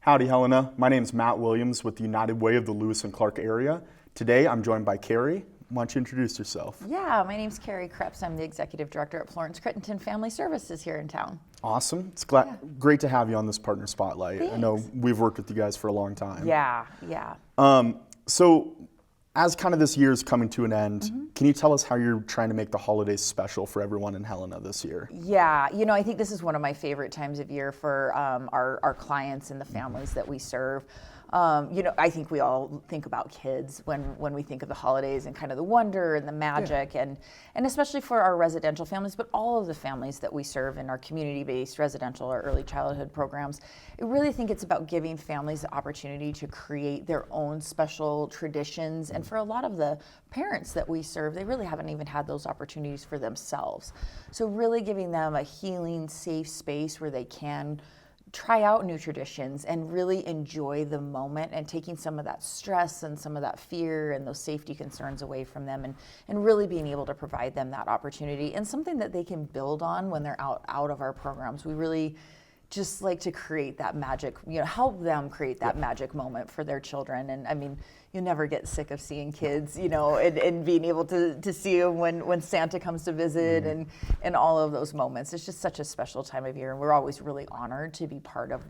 Howdy, Helena. My name is Matt Williams with the United Way of the Lewis and Clark area. Today, I'm joined by Carrie. Why don't you introduce yourself? Yeah, my name's Carrie Krepps. I'm the executive director at Florence Crittenton Family Services here in town. Awesome. It's great to have you on this partner spotlight. Thanks. I know we've worked with you guys for a long time. Yeah. So, as kind of this year is coming to an end, can you tell us how you're trying to make the holidays special for everyone in Helena this year? Yeah, I think this is one of my favorite times of year for our clients and the families that we serve. I think we all think about kids when we think of the holidays and kind of the wonder and the magic, and especially for our residential families, but all of the families that we serve in our community-based residential or early childhood programs. I really think it's about giving families the opportunity to create their own special traditions. And for a lot of the parents that we serve, they really haven't even had those opportunities for themselves. So really giving them a healing, safe space where they can try out new traditions and really enjoy the moment, and taking some of that stress and some of that fear and those safety concerns away from them, and really being able to provide them that opportunity and something that they can build on when they're out of our programs. We really just like to create that magic, help them create that magic moment for their children. And I mean, you never get sick of seeing kids, and being able to see them when Santa comes to visit, and all of those moments. It's just such a special time of year, and we're always really honored to be part of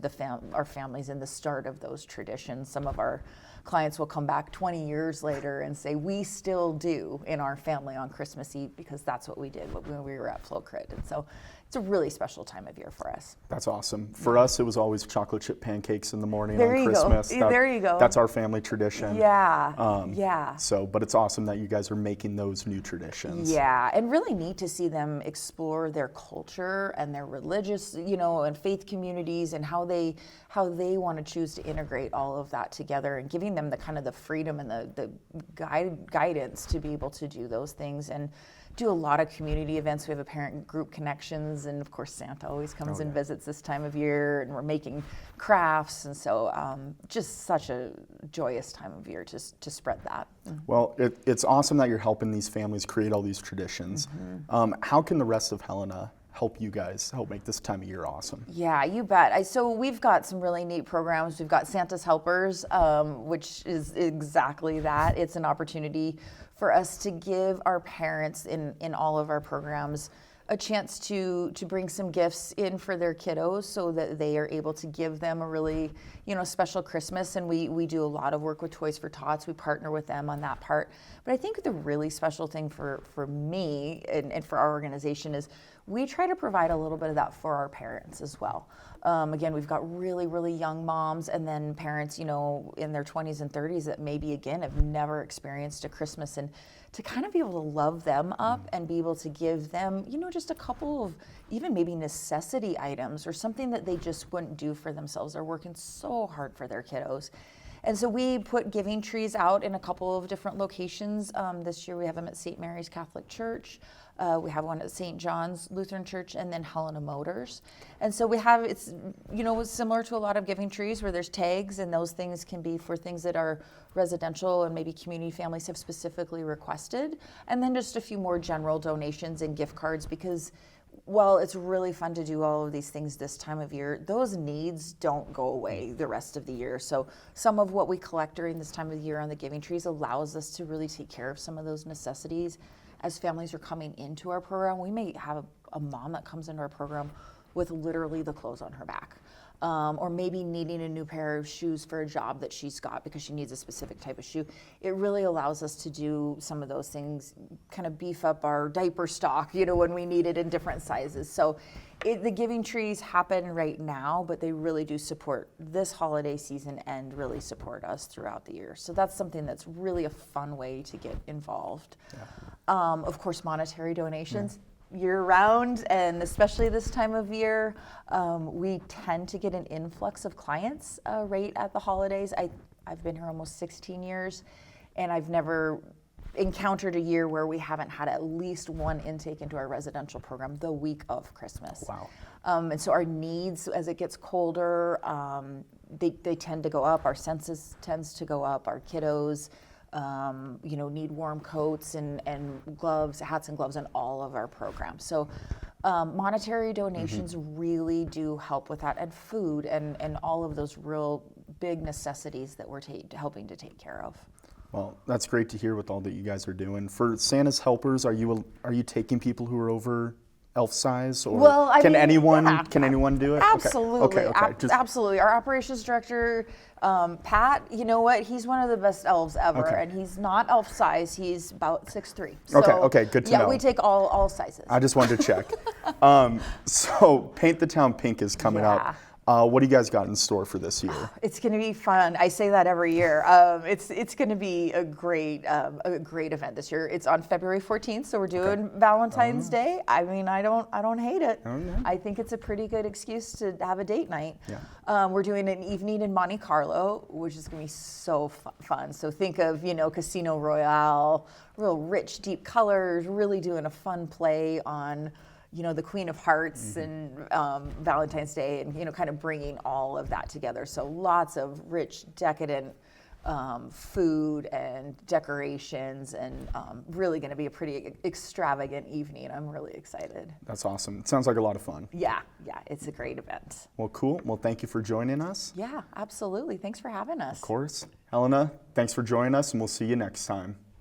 our families in the start of those traditions. Some of our clients will come back 20 years later and say, we still do in our family on Christmas Eve, because that's what we did when we were at Flo Crit. And so it's a really special time of year for us. That's awesome. For us, it was always chocolate chip pancakes in the morning There on you Christmas. go. There you go. That's our family tradition. Yeah. So, but it's awesome that you guys are making those new traditions. Yeah, and really neat to see them explore their culture and their religious, and faith communities, and how they want to choose to integrate all of that together, and giving them the kind of the freedom and the guidance to be able to do those things, and do a lot of community events. We have a parent group connections, and of course Santa always comes and visits this time of year, and we're making crafts, and so just such a joyous time of year to spread that. Well, it's awesome that you're helping these families create all these traditions. How can the rest of Helena help you guys help make this time of year awesome? Yeah, you bet. So we've got some really neat programs. We've got Santa's Helpers, which is exactly that. It's an opportunity for us to give our parents in all of our programs a chance to bring some gifts in for their kiddos, so that they are able to give them a really special Christmas. And we do a lot of work with Toys for Tots. We partner with them on that part. But I think the really special thing for me and for our organization is we try to provide a little bit of that for our parents as well. Again, we've got really, really young moms, and then parents, in their 20s and 30s that maybe, again, have never experienced a Christmas, and to kind of be able to love them up and be able to give them, just a couple of even maybe necessity items, or something that they just wouldn't do for themselves. They're working so hard for their kiddos. And so we put giving trees out in a couple of different locations. This year we have them at St. Mary's Catholic Church. We have one at St. John's Lutheran Church, and then Helena Motors. And so it's similar to a lot of giving trees, where there's tags, and those things can be for things that are residential and maybe community families have specifically requested. And then just a few more general donations and gift cards, because while it's really fun to do all of these things this time of year, those needs don't go away the rest of the year. So some of what we collect during this time of the year on the giving trees allows us to really take care of some of those necessities. As families are coming into our program, we may have a mom that comes into our program with literally the clothes on her back. Or maybe needing a new pair of shoes for a job that she's got because she needs a specific type of shoe. It really allows us to do some of those things, kind of beef up our diaper stock, when we need it in different sizes. So the giving trees happen right now, but they really do support this holiday season and really support us throughout the year. So that's something that's really a fun way to get involved. Of course, monetary donations. Year-round, and especially this time of year, we tend to get an influx of clients right at the holidays. I've been here almost 16 years, and I've never encountered a year where we haven't had at least one intake into our residential program the week of Christmas. Wow. And so our needs, as it gets colder, they tend to go up. Our census tends to go up. Our kiddos need warm coats and gloves, hats and gloves in all of our programs. So monetary donations really do help with that, and food and all of those real big necessities that we're helping to take care of. Well, that's great to hear with all that you guys are doing. For Santa's helpers, are you taking people who are over elf size, or can anyone do it? Absolutely, Okay. Absolutely. Our operations director, Pat, you know what? He's one of the best elves ever, and he's not elf size. He's about 6'3". So, okay, good to know. Yeah, we take all sizes. I just wanted to check. So Paint the Town Pink is coming up. What do you guys got in store for this year? It's going to be fun. I say that every year. It's going to be a great event this year. It's on February 14th, so we're doing Valentine's Day. I mean, I don't hate it. I think it's a pretty good excuse to have a date night. Yeah. We're doing an evening in Monte Carlo, which is going to be so fun. So think of, Casino Royale, real rich, deep colors, really doing a fun play on the Queen of Hearts and Valentine's Day, and kind of bringing all of that together. So lots of rich, decadent food and decorations, and really going to be a pretty extravagant evening. I'm really excited. That's awesome. It sounds like a lot of fun. Yeah, it's a great event. Well, cool. Well, thank you for joining us. Yeah, absolutely. Thanks for having us. Of course. Helena, thanks for joining us, and we'll see you next time.